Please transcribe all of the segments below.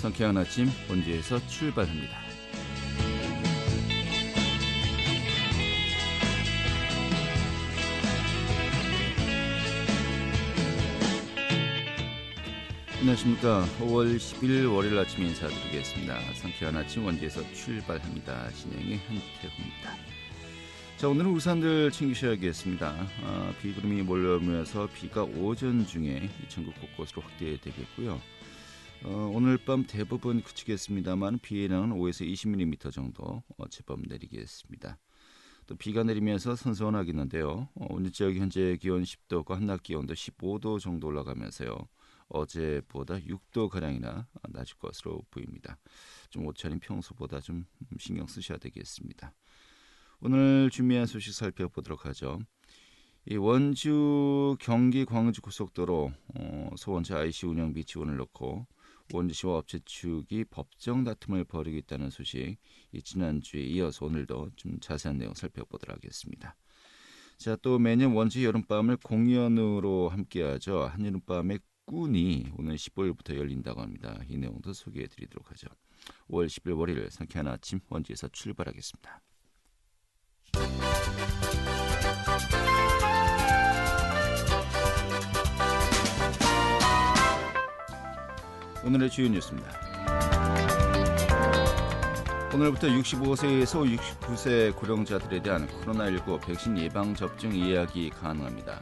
상쾌한 아침 본주에서 출발합니다. 안녕하십니까. 5월 10일 월요일 아침 인사드리겠습니다. 상쾌한 아침 원주에서 출발합니다. 진행의 한태호입니다. 자, 오늘은 우산들 챙기셔야겠습니다. 비구름이 몰려오면서 비가 오전 중에 전국 곳곳으로 확대되겠고요. 오늘 밤 대부분 그치겠습니다만 비에는 5에서 20mm 정도 제법 내리겠습니다. 또 비가 내리면서 선선하겠는데요. 오늘 지역 현재 기온 10도고 한낮 기온도 15도 정도 올라가면서요. 어제보다 6도가량이나 낮을 것으로 보입니다. 좀 옷차림 평소보다 좀 신경 쓰셔야 되겠습니다. 오늘 준비한 소식 살펴보도록 하죠. 이 원주 경기 광주 고속도로 소원차 IC 운영비 지원을 놓고 원주시와 업체 측이 법정 다툼을 벌이고 있다는 소식, 지난주에 이어서 오늘도 좀 자세한 내용 살펴보도록 하겠습니다. 자, 또 매년 원주 여름밤을 공연으로 함께하죠. 한여름밤의 꾼이 오늘 15일부터 열린다고 합니다. 이 내용도 소개해드리도록 하죠. 5월 10일 월요일 상쾌한 아침 원주에서 출발하겠습니다. 오늘의 주요 뉴스입니다. 오늘부터 65세에서 69세 고령자들에 대한 코로나19 백신 예방접종 예약이 가능합니다.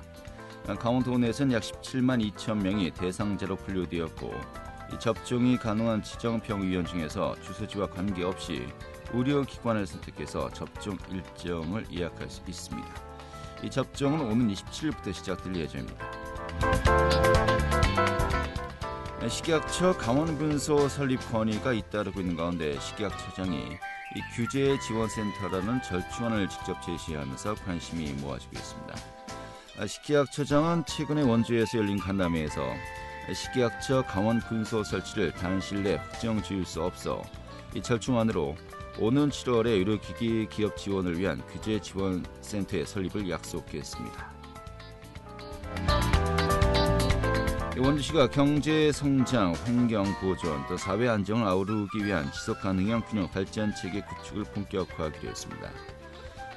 강원도 내에서는 약 17만 2천 명이 대상자로 분류되었고, 이 접종이 가능한 지정병의원 중에서 주소지와 관계없이 의료기관을 선택해서 접종 일정을 예약할 수 있습니다. 이 접종은 오는 27일부터 시작될 예정입니다. 식약처 강원군소 설립 건의가 잇따르고 있는 가운데 식약처장이 이 규제지원센터라는 절충안을 직접 제시하면서 관심이 모아지고 있습니다. 식약처장은 최근에 원주에서 열린 간담회에서 식약처 강원군소 설치를 단시일 내 확정 지을 수 없어 이 절충안으로 오는 7월에 의료기기 기업 지원을 위한 규제지원센터의 설립을 약속했습니다. 원주시가 경제 성장, 환경 보존, 또 사회 안정을 아우르기 위한 지속 가능형 균형 발전 체계 구축을 본격화하기로 했습니다.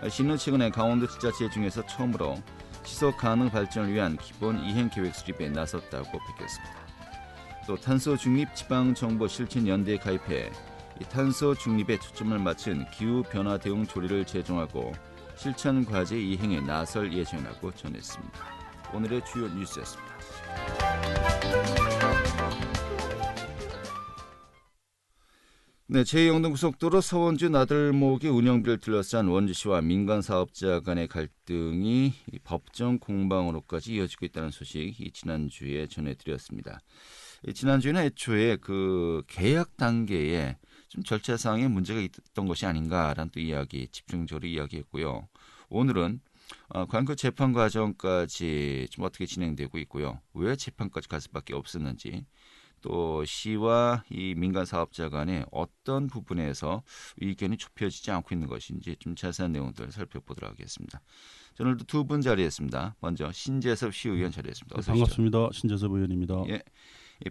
시는 최근에 강원도 지자체 중에서 처음으로 지속 가능 발전을 위한 기본 이행 계획 수립에 나섰다고 밝혔습니다. 또 탄소 중립 지방 정보 실천 연대에 가입해 이 탄소 중립에 초점을 맞춘 기후 변화 대응 조례를 제정하고 실천 과제 이행에 나설 예정이라고 전했습니다. 오늘의 주요 뉴스였습니다. 네, 제2영동고속도로 서원주 나들목의 운영비를 둘러싼 원주시와 민간 사업자 간의 갈등이 법정 공방으로까지 이어지고 있다는 소식 지난주에 전해드렸습니다. 지난주에는 애초에 그 계약 단계에 좀 절차상의 문제가 있었던 것이 아닌가라는 또 이야기, 집중적으로 이야기했고요. 오늘은 과연 그 재판 과정까지 좀 어떻게 진행되고 있고요. 왜 재판까지 갈 수밖에 없었는지, 또 시와 이 민간 사업자 간에 어떤 부분에서 의견이 좁혀지지 않고 있는 것인지 좀 자세한 내용들 살펴보도록 하겠습니다. 오늘도 두 분 자리했습니다. 먼저 신재섭 시의원 자리했습니다. 네, 반갑습니다. 신재섭 의원입니다. 예,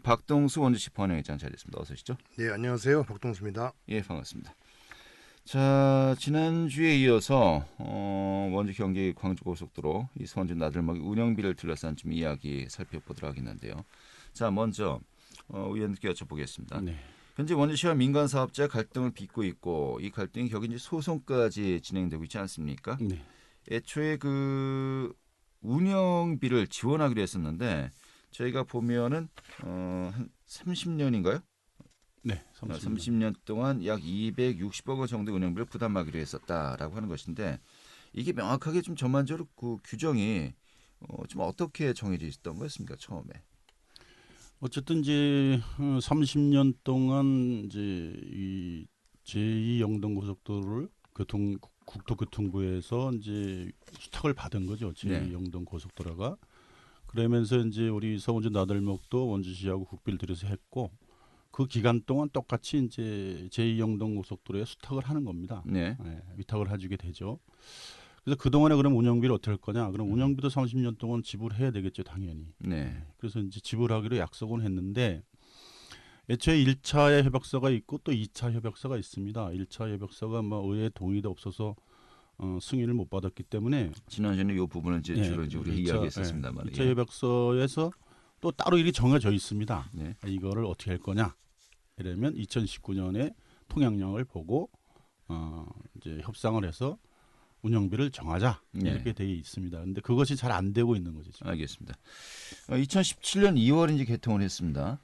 박동수 원주시 본회의장 자리했습니다. 어서 오시죠. 네, 안녕하세요. 박동수입니다. 예, 반갑습니다. 자, 지난주에 이어서 원주 경기 광주 고속도로 이 서원주 나들목 운영비를 둘러싼 좀 이야기 살펴보도록 하겠는데요. 자, 먼저 의원님께 여쭤보겠습니다. 네. 현재 원주시와 민간 사업자 갈등을 빚고 있고, 이 갈등이 격이 이제 소송까지 진행되고 있지 않습니까? 네. 애초에 그 운영비를 지원하기로 했었는데 저희가 보면은 한 30년인가요? 네, 30년 동안 약 260억 원 정도 운영비를 부담하기로 했었다라고 하는 것인데, 이게 명확하게 좀 전반적으로 그 규정이 좀 어떻게 정해져 있었던 거였습니까, 처음에? 어쨌든 이제 30년 동안 이제 이 제2영동고속도로를 국토교통부에서 이제 수탁을 받은 거죠. 제2영동고속도로가. 그러면서 이제 우리 서원주 나들목도 원주시하고 국비를 들여서 했고, 그 기간 동안 똑같이 이제 제2영동고속도로에 수탁을 하는 겁니다. 네. 네, 위탁을 해주게 되죠. 그래서 그동안에 그럼 운영비를 어떻게 할 거냐? 그럼 운영비도 30년 동안 지불해야 되겠죠, 당연히. 네. 그래서 이제 지불하기로 약속은 했는데, 애초에 1차 협약서가 있고 또 2차 협약서가 있습니다. 1차 협약서가 뭐 의회 동의도 없어서 승인을 못 받았기 때문에 지난주에 이 부분은 이제 주로 이제 우리 이야기했었습니다만 2차 협약서에서 또 따로 일이 정해져 있습니다. 네. 이거를 어떻게 할 거냐? 이러면 2019년에 통행량을 보고 이제 협상을 해서 운영비를 정하자 이렇게 되어 있습니다. 그런데 그것이 잘 안 되고 있는 거죠. 지금. 알겠습니다. 2017년 2월에 이제 개통을 했습니다.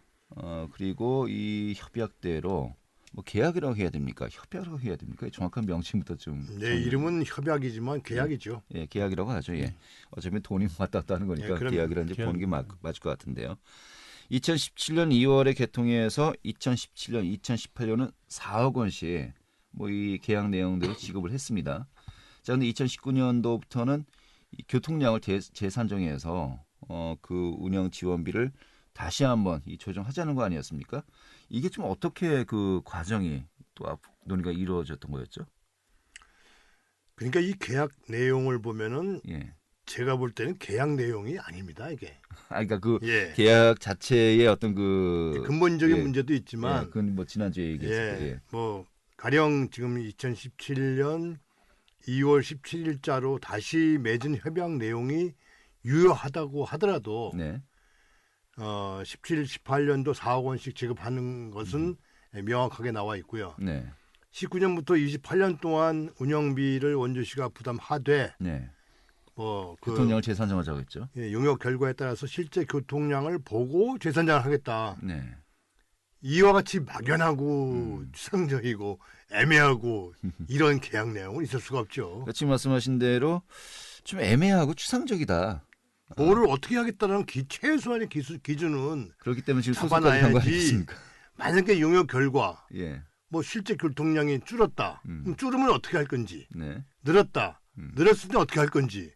그리고 이 협약대로 뭐 계약이라고 해야 됩니까? 협약이라고 해야 됩니까? 정확한 명칭부터 좀. 네, 이름은 협약이지만 계약이죠. 예, 계약이라고 하죠. 예. 어차피 돈이 왔다 갔다 하는 거니까 계약이라는 이제 보는 게 맞을 것 같은데요. 2017년 2월에 개통해서 2017년, 2018년은 4억 원씩 뭐 이 계약 내용들을 지급을 했습니다. 자, 근데 2019년도부터는 이 교통량을 재산정해서 그 운영 지원비를 다시 한번 이 조정하자는 거 아니었습니까? 이게 좀 어떻게 그 과정이 또 논의가 이루어졌던 거였죠? 그러니까 이 계약 내용을 보면은 예. 제가 볼 때는 계약 내용이 아닙니다, 이게. 그러니까 그 계약 자체의 어떤 그 근본적인 문제도 있지만, 그건 뭐 지난주에 얘기했었고, 뭐 가령 지금 2017년 2월 17일자로 다시 맺은 협약 내용이 유효하다고 하더라도 17, 18년도 4억 원씩 지급하는 것은 명확하게 나와 있고요. 19년부터 28년 동안 운영비를 원주시가 부담하되 뭐 교통량을 재산정하자고 했죠. 용역 결과에 따라서 실제 교통량을 보고 재산정을 하겠다. 이와 같이 막연하고 추상적이고 애매하고 이런 계약 내용은 있을 수가 없죠. 지금 말씀하신 대로 좀 애매하고 추상적이다. 뭐를 어떻게 하겠다는 최소한의 기준은 그렇기 때문에 지금 소송까지 한 거 잡아놔야지. 만약에 용역 결과 뭐 실제 교통량이 줄었다. 그럼 줄으면 어떻게 할 건지. 늘었다. 늘었을 때 어떻게 할 건지.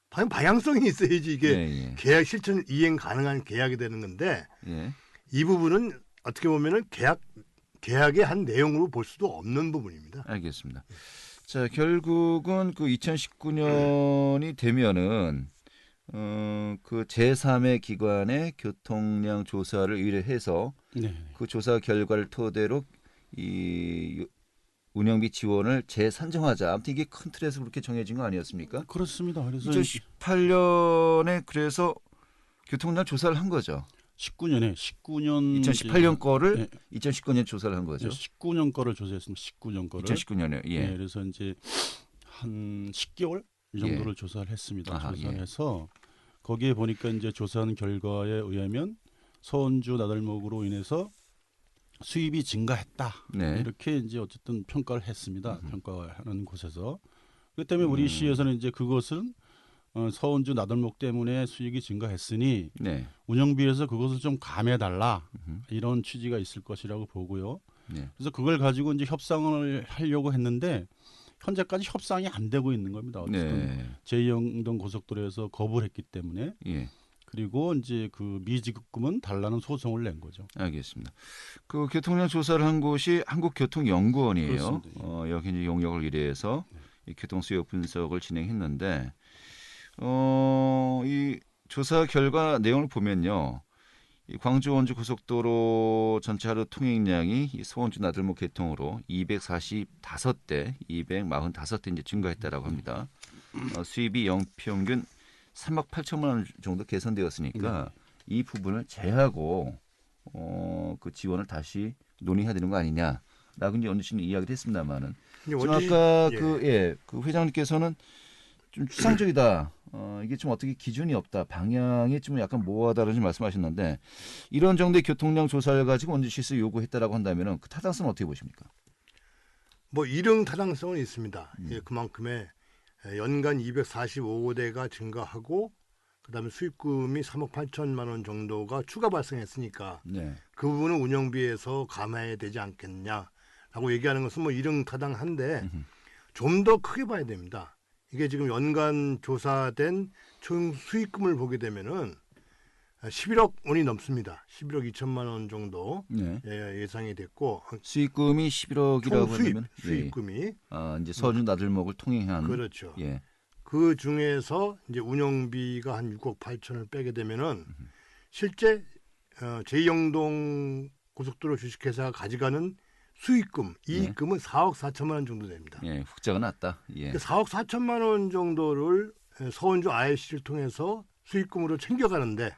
방향성이 있어야지 이게 계약 실천 이행 가능한 계약이 되는 건데 이 부분은 어떻게 보면은 계약의 한 내용으로 볼 수도 없는 부분입니다. 알겠습니다. 자, 결국은 그 2019년이 되면은 그 제3의 기관에 교통량 조사를 의뢰해서 그 조사 결과를 토대로 이 운영비 지원을 재산정하자. 아무튼 이게 큰 틀에서 그렇게 정해진 거 아니었습니까? 그렇습니다. 그래서 2018년에 그래서 교통량 조사를 한 거죠. 19년 2018년 거를 2019년 조사를 한 거죠. 19년 거를 조사했습니다. 19년 거를. 2019년에 그래서 이제 한 10개월 이 정도를 조사를 했습니다. 조사해서 거기에 보니까 이제 조사한 결과에 의하면 서원주 나들목으로 인해서 수입이 증가했다. 이렇게 이제 어쨌든 평가를 했습니다. 평가하는 곳에서. 그렇기 때문에 우리 시에서는 이제 그것은 서원주 나들목 때문에 수익이 증가했으니 운영비에서 그것을 좀 감해달라 이런 취지가 있을 것이라고 보고요. 그래서 그걸 가지고 이제 협상을 하려고 했는데 현재까지 협상이 안 되고 있는 겁니다. 어쨌든 제2영동 고속도로에서 거부를 했기 때문에 그리고 이제 그 미지급금은 달라는 소송을 낸 거죠. 알겠습니다. 그 교통량 조사를 한 곳이 한국교통연구원이에요. 여기 이제 용역을 의뢰해서 이 교통수요 분석을 진행했는데 이 조사 결과 내용을 보면요. 이 광주 원주 고속도로 전체 하루 통행량이 이 서원주 나들목 개통으로 245대 이제 증가했다라고 합니다. 수입이 영평균 3억 8천만 원 정도 개선되었으니까 이 부분을 제하고 그 지원을 다시 논의해야 되는 거 아니냐라고 이제 원주 씨는 이야기를 했습니다만은 지금 아까 그 회장님께서는 좀 추상적이다. 이게 좀 어떻게 기준이 없다. 방향이 좀 약간 모호하다라는 말씀하셨는데 이런 정도의 교통량 조사를 가지고 원주시에서 요구했다라고 한다면은 그 타당성은 어떻게 보십니까? 뭐 일용 타당성은 있습니다. 그만큼의 연간 245대가 증가하고 그다음에 수익금이 3억 8천만 원 정도가 추가 발생했으니까 그 부분은 운영비에서 감해야 되지 않겠냐라고 얘기하는 것은 뭐 일용 타당한데 좀 더 크게 봐야 됩니다. 이게 지금 연간 조사된 총 수익금을 보게 되면은 11억 원이 넘습니다. 11억 2천만 원 정도 예상이 됐고 수익금이 11억이라고 하면 수익금이 이제 서준 나들목을 통행한 그렇죠. 그 중에서 이제 운영비가 한 6억 8천을 빼게 되면은 실제 제2영동 고속도로 주식회사가 가져가는 수익금, 이익금은 4억 4천만 원 정도 됩니다. 예, 흑자가 났다. 예. 4억 4천만 원 정도를 서원주 IC를 통해서 수익금으로 챙겨가는데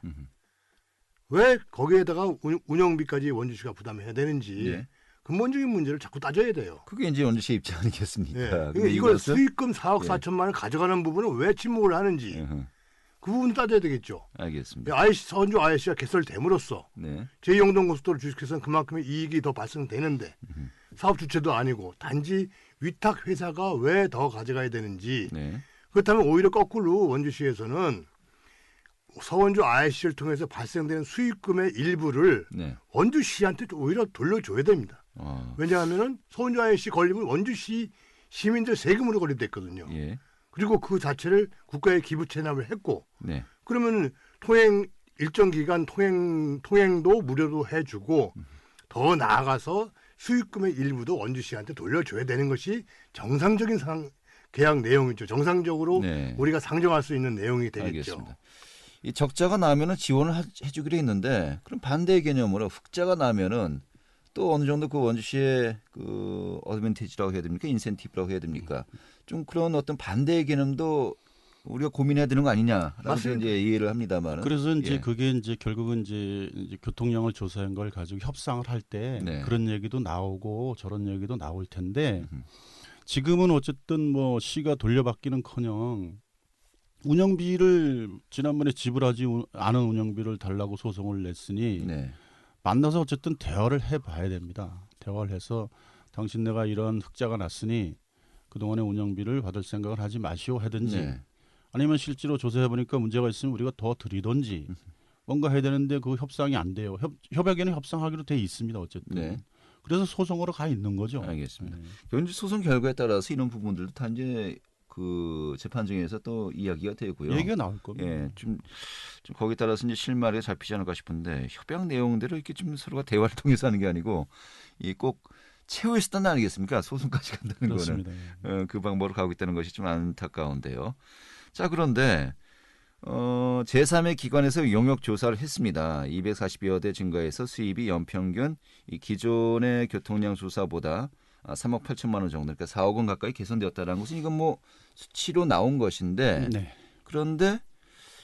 왜 거기에다가 운영비까지 원주시가 부담해야 되는지 예. 근본적인 문제를 자꾸 따져야 돼요. 그게 이제 원주시 입장 아니겠습니까? 예. 근데 그러니까 이걸 이것은- 수익금 4억 예. 4천만 원 가져가는 부분은 왜 침묵을 하는지 으흠, 그 부분 따져야 되겠죠. 알겠습니다. 서원주 IC가 개설됨으로써 네. 제2영동 고속도로 주식회사는 그만큼의 이익이 더 발생되는데 사업 주체도 아니고 단지 위탁 회사가 왜 더 가져가야 되는지 네. 그렇다면 오히려 거꾸로 원주시에서는 서원주 IC를 통해서 발생되는 수익금의 일부를 네. 원주시한테 오히려 돌려줘야 됩니다. 왜냐하면 서원주 IC 걸리면 원주시 시민들 세금으로 걸리됐거든요. 예. 그리고 그 자체를 국가에 기부 체납을 했고 네. 그러면 일정 기간 통행도 무료로 해주고 더 나아가서 수익금의 일부도 원주시한테 돌려줘야 되는 것이 정상적인 계약 내용이죠. 정상적으로 네. 우리가 상정할 수 있는 내용이 되겠죠. 알겠습니다. 이 적자가 나면은 지원을 해주기로 했는데 그럼 반대의 개념으로 흑자가 나면은 또 어느 정도 그 원주시의 그 어드밴티지라고 해야 됩니까? 인센티브라고 해야 됩니까? 좀 그런 어떤 반대의 개념도 우리가 고민해야 되는 거 아니냐라고 맞습니다. 이제 이해를 합니다만. 그래서 이제 예. 그게 이제 결국은 이제 교통량을 조사한 걸 가지고 협상을 할 때 네. 그런 얘기도 나오고 저런 얘기도 나올 텐데 지금은 어쨌든 뭐 시가 돌려받기는커녕 운영비를 지난번에 지불하지 않은 운영비를 달라고 소송을 냈으니 네. 만나서 어쨌든 대화를 해봐야 됩니다. 대화를 해서 당신네가 이런 흑자가 났으니 그동안의 운영비를 받을 생각을 하지 마시오 하든지 네. 아니면 실제로 조사해보니까 문제가 있으면 우리가 더 드리든지 뭔가 해야 되는데 그 협상이 안 돼요. 협약에는 협상하기로 돼 있습니다. 어쨌든. 네. 그래서 소송으로 가 있는 거죠. 알겠습니다. 네. 현재 소송 결과에 따라서 이런 부분들도 다 이제 그 재판정에서 또 이야기가 되고요. 얘기가 나올 겁니다. 예, 좀 거기에 따라서 이제 실마리가 잡히지 않을까 싶은데 협약 내용대로 이렇게 좀 서로가 대화를 통해서 하는 게 아니고 이 꼭 최후의 수단 아니겠습니까? 소송까지 간다는 그렇습니다. 거는 그 방법으로 가고 있다는 것이 좀 안타까운데요. 자, 그런데 제3의 기관에서 용역 조사를 했습니다. 240여 대 증가해서 수입이 연평균 이 기존의 교통량 조사보다 3억 8천만 원 정도, 그러니까 4억 원 가까이 개선되었다는 것은 이건 뭐 수치로 나온 것인데 네. 그런데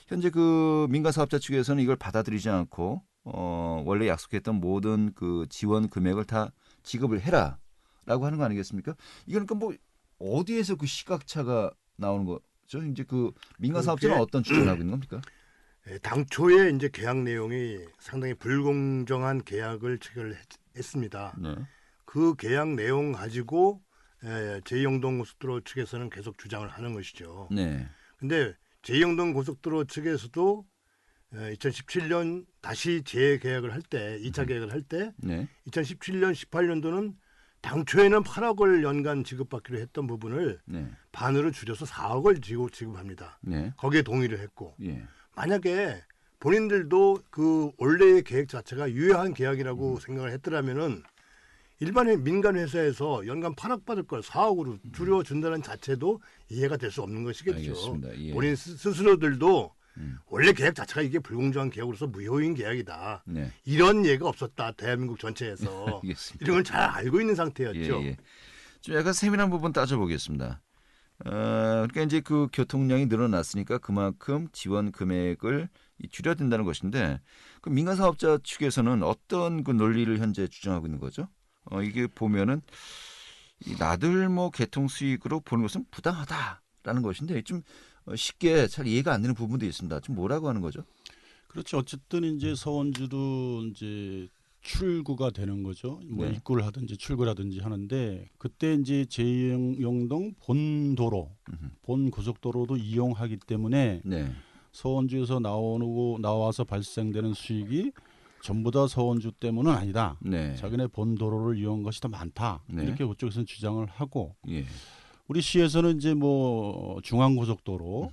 현재 그 민간 사업자 측에서는 이걸 받아들이지 않고 원래 약속했던 모든 그 지원 금액을 다 지급을 해라라고 하는 거 아니겠습니까? 이건 그뭐 어디에서 그 시각차가 나오는 거죠? 이제 그 민간 사업자는 어떤 주장을 하고 있는 겁니까? 당초에 이제 계약 내용이 상당히 불공정한 계약을 체결했습니다. 네. 그 계약 내용 가지고 제2영동 고속도로 측에서는 계속 주장을 하는 것이죠. 네. 근데 제2영동 고속도로 측에서도 2017년 다시 재계약을 할 때, 2차 계약을 할 때 네. 2017년, 18년도는 당초에는 8억을 연간 지급받기로 했던 부분을 네. 반으로 줄여서 4억을 지급합니다. 네. 거기에 동의를 했고 예. 만약에 본인들도 그 원래의 계획 자체가 유효한 계약이라고 생각을 했더라면은 일반의 민간 회사에서 연간 8억 받을 걸 4억으로 줄여준다는 자체도 이해가 될 수 없는 것이겠죠. 알겠습니다. 예. 본인 스스로들도 원래 계약 자체가 이게 불공정한 계약으로서 무효인 계약이다. 네. 이런 예가 없었다. 대한민국 전체에서. 알겠습니다. 이런 걸 잘 알고 있는 상태였죠. 예, 예. 좀 약간 세밀한 부분 따져보겠습니다. 그러니까 이제 그 교통량이 늘어났으니까 그만큼 지원 금액을 줄여야 된다는 것인데 그 민간 사업자 측에서는 어떤 그 논리를 현재 주장하고 있는 거죠? 이게 보면은 이 나들모 개통 수익으로 보는 것은 부당하다라는 것인데 좀 쉽게 잘 이해가 안 되는 부분도 있습니다. 좀 뭐라고 하는 거죠? 그렇죠. 어쨌든 이제 서원주도 이제 출구가 되는 거죠. 뭐 네. 입구를 하든지 출구를 하든지 하는데 그때 이제 제2영동 본도로, 본 고속도로도 이용하기 때문에 네. 서원주에서 나와서 발생되는 수익이 전부 다 서원주 때문은 아니다. 네. 자기네 본도로를 이용한 것이 더 많다. 네. 이렇게 그쪽에서는 주장을 하고 예. 우리 시에서는 이제 뭐 중앙고속도로,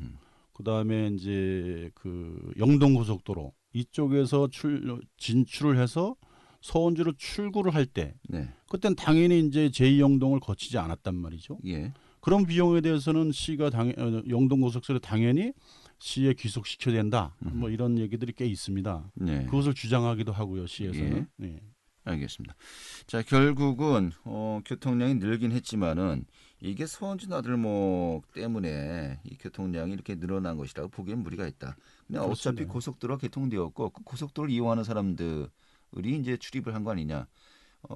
그다음에 이제 그 영동고속도로 이쪽에서 진출을 해서 서원주로 출구를 할 때 네. 그때는 당연히 이제 제2영동을 거치지 않았단 말이죠. 예. 그런 비용에 대해서는 시가 영동고속도로 당연히 시에 귀속시켜야 된다. 뭐 이런 얘기들이 꽤 있습니다. 네. 그것을 주장하기도 하고요. 시에서는. 네. 알겠습니다. 자, 결국은 교통량이 늘긴 했지만은 이게 서원주 나들목 때문에 이 교통량이 이렇게 늘어난 것이라고 보기엔 무리가 있다. 그냥 어차피 그렇습니다. 고속도로가 개통되었고 그 고속도로를 이용하는 사람들이 이제 출입을 한 거 아니냐.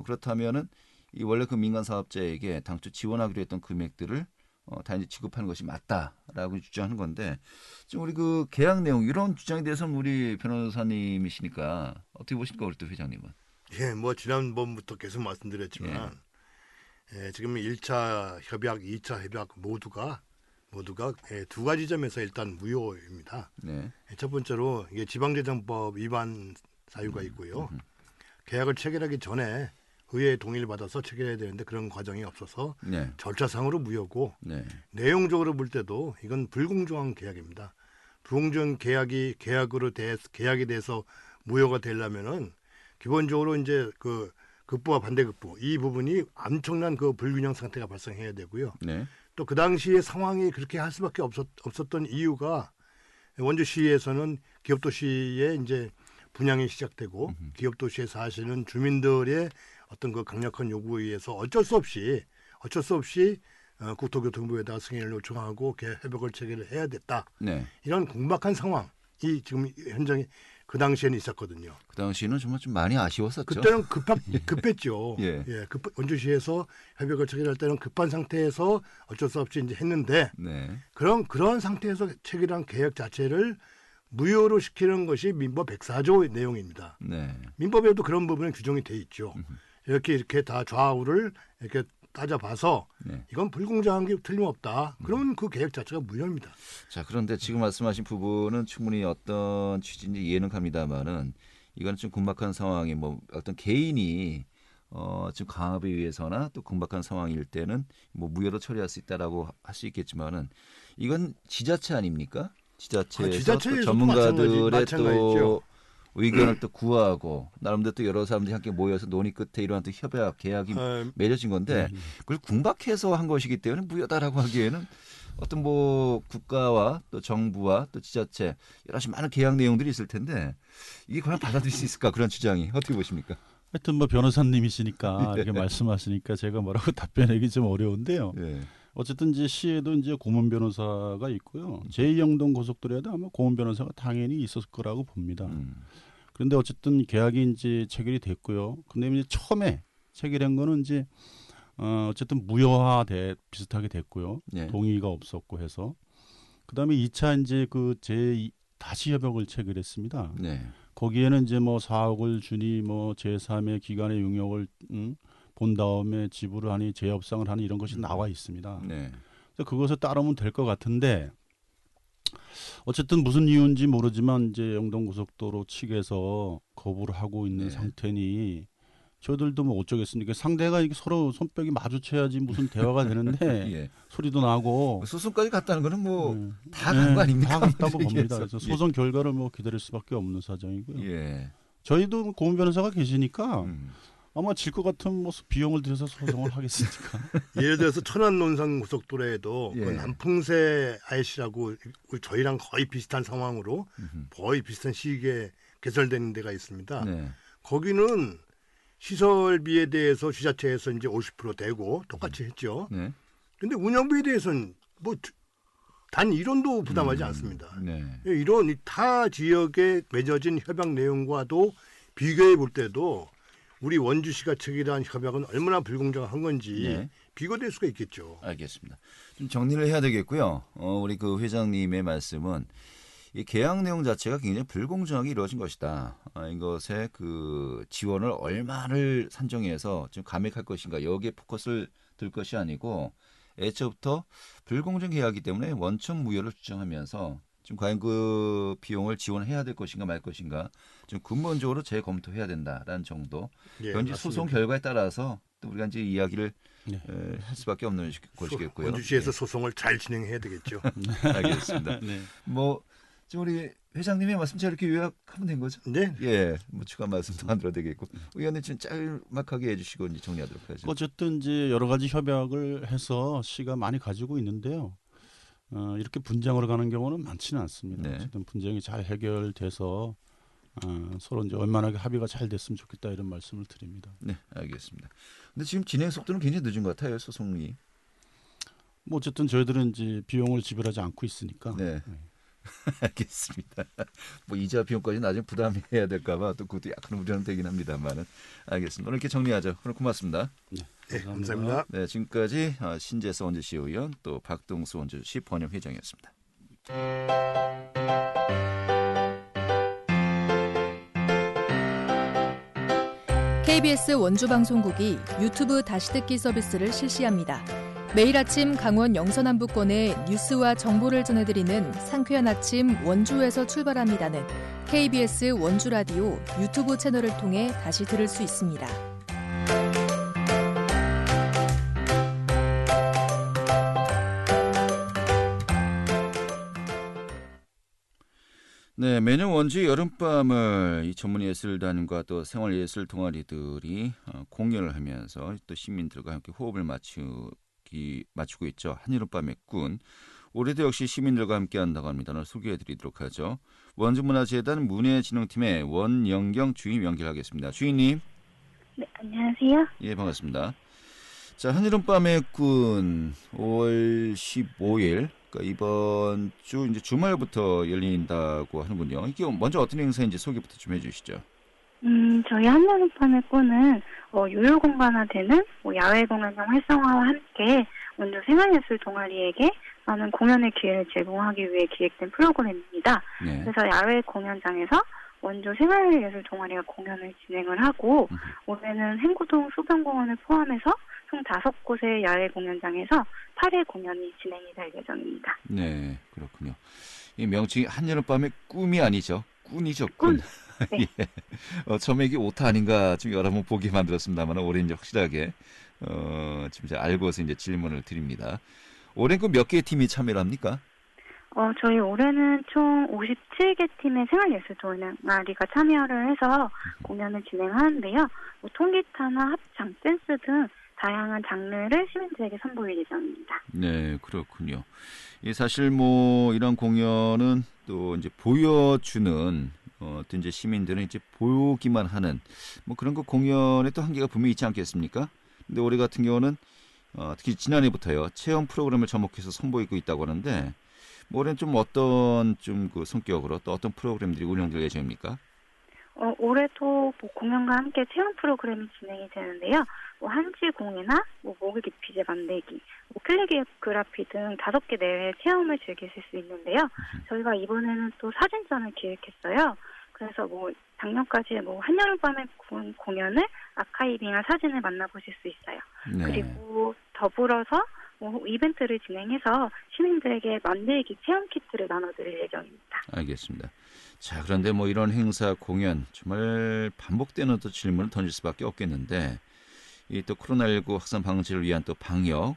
그렇다면은 이 원래 그 민간 사업자에게 당초 지원하기로 했던 금액들을 다 이제 지급하는 것이 맞다라고 주장하는 건데 지금 우리 그 계약 내용 이런 주장에 대해서는 우리 변호사님이시니까 어떻게 보십니까, 우리 또 회장님은? 예, 뭐 지난번부터 계속 말씀드렸지만 지금 1차 협약, 2차 협약 모두가 두 가지 점에서 일단 무효입니다. 네. 첫 번째로 이게 지방재정법 위반 사유가 있고요. 계약을 체결하기 전에 의회의 동의를 받아서 체결해야 되는데 그런 과정이 없어서 네. 절차상으로 무효고 네. 내용적으로 볼 때도 이건 불공정한 계약입니다. 불공정한 계약에 대해서 무효가 되려면은 기본적으로 이제 그 급부와 반대급부 이 부분이 엄청난 그 불균형 상태가 발생해야 되고요. 네. 또 그 당시에 상황이 그렇게 할 수밖에 없었던 이유가 원주시에서는 기업도시에 이제 분양이 시작되고 기업도시에 사시는 주민들의 어떤 그 강력한 요구에 의해서 어쩔 수 없이 국토교통부에다가 승인을 요청하고 협약을 체결을 해야 됐다. 네. 이런 공박한 상황이 지금 현장에 그 당시에는 있었거든요. 그 당시는 정말 좀 많이 아쉬웠었죠. 그때는 급했죠. 예. 원주시에서 협약을 체결할 때는 급한 상태에서 어쩔 수 없이 이제 했는데 네. 그런 상태에서 체결한 계약 자체를 무효로 시키는 것이 민법 104조 내용입니다. 네. 민법에도 그런 부분은 규정이 돼 있죠. 이렇게 다 좌우를 이렇게 따져봐서 네. 이건 불공정한 게 틀림없다. 그러면 그 계약 자체가 무효입니다. 자, 그런데 지금 말씀하신 부분은 충분히 어떤 취지인지 이해는 갑니다만은 이거는 좀 급박한 상황이 뭐 어떤 개인이 지금 강압에 의해서나 또 급박한 상황일 때는 뭐 무효로 처리할 수 있다라고 할 수 있겠지만은 이건 지자체 아닙니까? 지자체에서 지자체에서도 또 전문가들의 마찬가지죠. 또 의견을 또 구하고 나름대로 또 여러 사람들이 함께 모여서 논의 끝에 이러한 또 협약 계약이 맺어진 건데 그걸 궁박해서 한 것이기 때문에 무효다라고 하기에는 어떤 뭐 국가와 또 정부와 또 지자체 여러 가지 많은 계약 내용들이 있을 텐데 이게 과연 받아들일 수 있을까, 그런 주장이 어떻게 보십니까? 하여튼 뭐 변호사님이시니까 이렇게 말씀하시니까 제가 뭐라고 답변하기 좀 어려운데요. 예. 어쨌든 이제 시에도 이제 고문 변호사가 있고요. 제2영동 고속도로에도 아마 고문 변호사가 당연히 있었을 거라고 봅니다. 그런데 어쨌든 계약이 이제 체결이 됐고요. 근데 이제 처음에 체결한 거는 이제 어쨌든 비슷하게 됐고요. 네. 동의가 없었고 해서 그다음에 2차 이제 그 다시 협약을 체결했습니다. 네. 거기에는 이제 뭐 4억을 주니 뭐 제3의 기관의 용역을 본 다음에 지불을 하니 재협상을 하니 이런 것이 나와 있습니다. 네. 그래서 그것을 따르면 될 것 같은데 어쨌든 무슨 이유인지 모르지만 이제 영동고속도로 측에서 거부를 하고 있는 네. 상태니 저희들도 뭐 어쩌겠습니까? 상대가 이게 서로 손뼉이 마주쳐야지 무슨 대화가 되는데 예. 소리도 나고 소송까지 갔다는 거는 뭐 다 간 거 아닙니까? 다 갔다고 봅니다. 얘기해서. 그래서 소송 결과를 뭐 기다릴 수밖에 없는 사정이고요. 예. 저희도 고문 변호사가 계시니까 아마 질 것 같은 모습 비용을 들여서 소송을 하겠으니까. 예를 들어서 천안 논산 고속도로에도 예. 그 남풍새 IC라고 저희랑 거의 비슷한 상황으로 거의 비슷한 시기에 개설된 데가 있습니다. 네. 거기는 시설비에 대해서 지자체에서 이제 50% 대고 똑같이 했죠. 네. 근데 운영비에 대해서는 뭐 단 1원도 부담하지 않습니다. 네. 이런 타 지역에 맺어진 협약 내용과도 비교해 볼 때도 우리 원주시가 체결한 협약은 얼마나 불공정한 건지 네. 비교될 수가 있겠죠. 알겠습니다. 좀 정리를 해야 되겠고요. 우리 그 회장님의 말씀은 이 계약 내용 자체가 굉장히 불공정하게 이루어진 것이다. 이것에 그 지원을 얼마를 산정해서 좀 감액할 것인가 여기에 포커스를 둘 것이 아니고 애초부터 불공정 계약이기 때문에 원천 무효를 주장하면서 지금 과연 그 비용을 지원해야 될 것인가 말 것인가 좀 근본적으로 재검토해야 된다라는 정도. 예, 현재 맞습니다. 소송 결과에 따라서 또 우리가 이제 이야기를 네. 할 수밖에 없는 것이겠고요. 원주시에서 소송을 잘 진행해야 되겠죠. 알겠습니다. 네. 뭐 지금 우리 회장님의 말씀 제가 이렇게 요약하면 된 거죠? 네. 예, 뭐 추가 말씀도 안 들어도 되겠고 의원님 좀 짤막하게 해주시고 이제 정리하도록 하죠. 어쨌든 이제 여러 가지 협약을 해서 시가 많이 가지고 있는데요. 이렇게 분쟁으로 가는 경우는 많지는 않습니다. 네. 어쨌든 분쟁이 잘 해결돼서 서로 이제 원만하게 합의가 잘 됐으면 좋겠다 이런 말씀을 드립니다. 네, 알겠습니다. 근데 지금 진행 속도는 굉장히 늦은 것 같아요, 소송이. 뭐 어쨌든 저희들은 이제 비용을 지불하지 않고 있으니까. 네. 알겠습니다. 뭐 이자 비용까지 나중에 부담해야 될까봐 또 그것도 약간 우려는 되긴 합니다만은 알겠습니다. 오늘 이렇게 정리하죠. 오늘 고맙습니다. 네, 감사합니다. 네, 지금까지 신재서 원주시 의원 또 박동수 원주시 번영회장이었습니다. KBS 원주방송국이 유튜브 다시 듣기 서비스를 실시합니다. 매일 아침 강원 영서남부권의 뉴스와 정보를 전해드리는 상쾌한 아침 원주에서 출발합니다는 KBS 원주라디오 유튜브 채널을 통해 다시 들을 수 있습니다. 네, 매년 원주 여름밤을 이 전문예술단과 또 생활예술 동아리들이 공연을 하면서 또 시민들과 함께 호흡을 맞추고 있죠. 한여름밤의 꾼. 올해도 역시 시민들과 함께 한다고 합니다. 오늘 소개해드리도록 하죠. 원주문화재단 문예진흥팀의 원영경 주임 연결하겠습니다. 주임님. 네, 안녕하세요. 예, 반갑습니다. 자, 한여름밤의 꾼 5월 15일 그러니까 이번 주 이제 주말부터 열린다고 하는군요. 이게 먼저 어떤 행사인지 소개부터 좀 해주시죠. 저희 한여름밤의 꾼은 요요 공간화되는 야외 공연장 활성화와 함께 원주 생활예술 동아리에게 많은 공연의 기회를 제공하기 위해 기획된 프로그램입니다. 네. 그래서 야외 공연장에서 원주 생활예술 동아리가 공연을 진행을 하고 올해는 행구동 수변공원을 포함해서 총 5곳의 야외 공연장에서 8회 공연이 진행이 될 예정입니다. 네, 그렇군요. 이 명칭이 한여름밤의 꿈이 아니죠. 꾼이죠, 꾼. 네. 예. 처음에 이게 오타 아닌가 좀 여러 번 보게 만들었습니다만 올해 이제 확실하게 지금 이제 알고서 이제 질문을 드립니다. 올해 그 몇 개의 팀이 참여를 합니까? 저희 올해는 총 57개 팀의 생활예술 동아리가 참여를 해서 공연을 진행하는데요. 통기타나 합창, 댄스 등 다양한 장르를 시민들에게 선보일 예정입니다. 네, 그렇군요. 사실 뭐 이런 공연은 또 이제 보여주는 또 이제 시민들은 이제 보기만 하는 뭐 그런 거 공연에 또 한계가 분명히 있지 않겠습니까? 근데 올해 같은 경우는 특히 지난해부터요 체험 프로그램을 접목해서 선보이고 있다고 하는데 뭐 올해는 좀 어떤 좀 그 성격으로 또 어떤 프로그램들이 운영될 예정입니까? 올해도 공연과 함께 체험 프로그램이 진행이 되는데요. 한지공예나 모기 기피제 만들기, 캘리그라피 등 5개 내외의 체험을 즐기실 수 있는데요. 저희가 이번에는 또 사진전을 기획했어요. 그래서 작년까지 한여름밤의 공연을 아카이빙한 사진을 만나보실 수 있어요. 네. 그리고 더불어서 이벤트를 진행해서 시민들에게 만들기 체험 키트를 나눠드릴 예정입니다. 알겠습니다. 자, 그런데 뭐 이런 행사 공연 정말 반복되는 또 질문을 던질 수밖에 없겠는데 이 또 코로나19 확산 방지를 위한 또 방역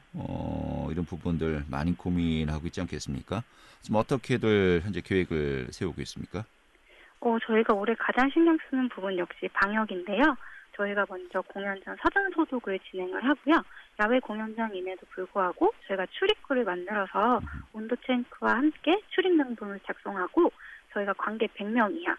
이런 부분들 많이 고민하고 있지 않겠습니까? 지금 어떻게들 현재 계획을 세우고 있습니까? 저희가 올해 가장 신경 쓰는 부분 역시 방역인데요. 저희가 먼저 공연장 사전 소독을 진행을 하고요. 야외 공연장임에도 불구하고 저희가 출입구를 만들어서 온도 체크와 함께 출입 명분을 작성하고 저희가 관객 100명 이하,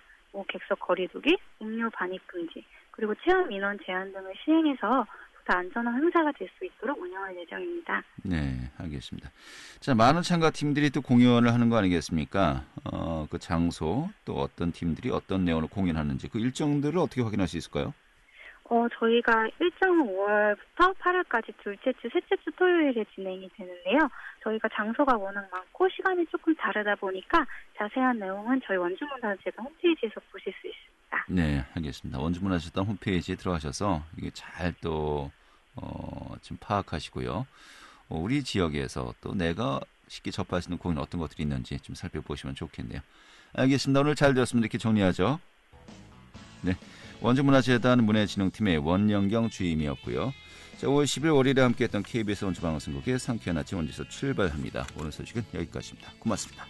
객석 거리두기, 음료 반입 금지, 그리고 체험 인원 제한 등을 시행해서 보다 안전한 행사가 될 수 있도록 운영할 예정입니다. 네, 알겠습니다. 자, 많은 참가팀들이 또 공연을 하는 거 아니겠습니까? 그 장소 또 어떤 팀들이 어떤 내용을 공연하는지 그 일정들을 어떻게 확인할 수 있을까요? 저희가 일정은 5월부터 8월까지 둘째 주, 셋째 주 토요일에 진행이 되는데요. 저희가 장소가 워낙 많고 시간이 조금 다르다 보니까 자세한 내용은 저희 원주문화재단 홈페이지에서 보실 수 있습니다. 네, 알겠습니다. 원주문화재단 홈페이지에 들어가셔서 이게 잘 또 좀 파악하시고요. 우리 지역에서 또 내가 쉽게 접할 수 있는 공연 어떤 것들이 있는지 좀 살펴보시면 좋겠네요. 알겠습니다. 오늘 잘 들었습니다. 이렇게 정리하죠. 네. 원주문화재단 문예진흥팀의 원영경 주임이었고요. 자, 5월 10일 월요일에 함께했던 KBS 원주방송국의 상쾌한 아침 원주에서 출발합니다. 오늘 소식은 여기까지입니다. 고맙습니다.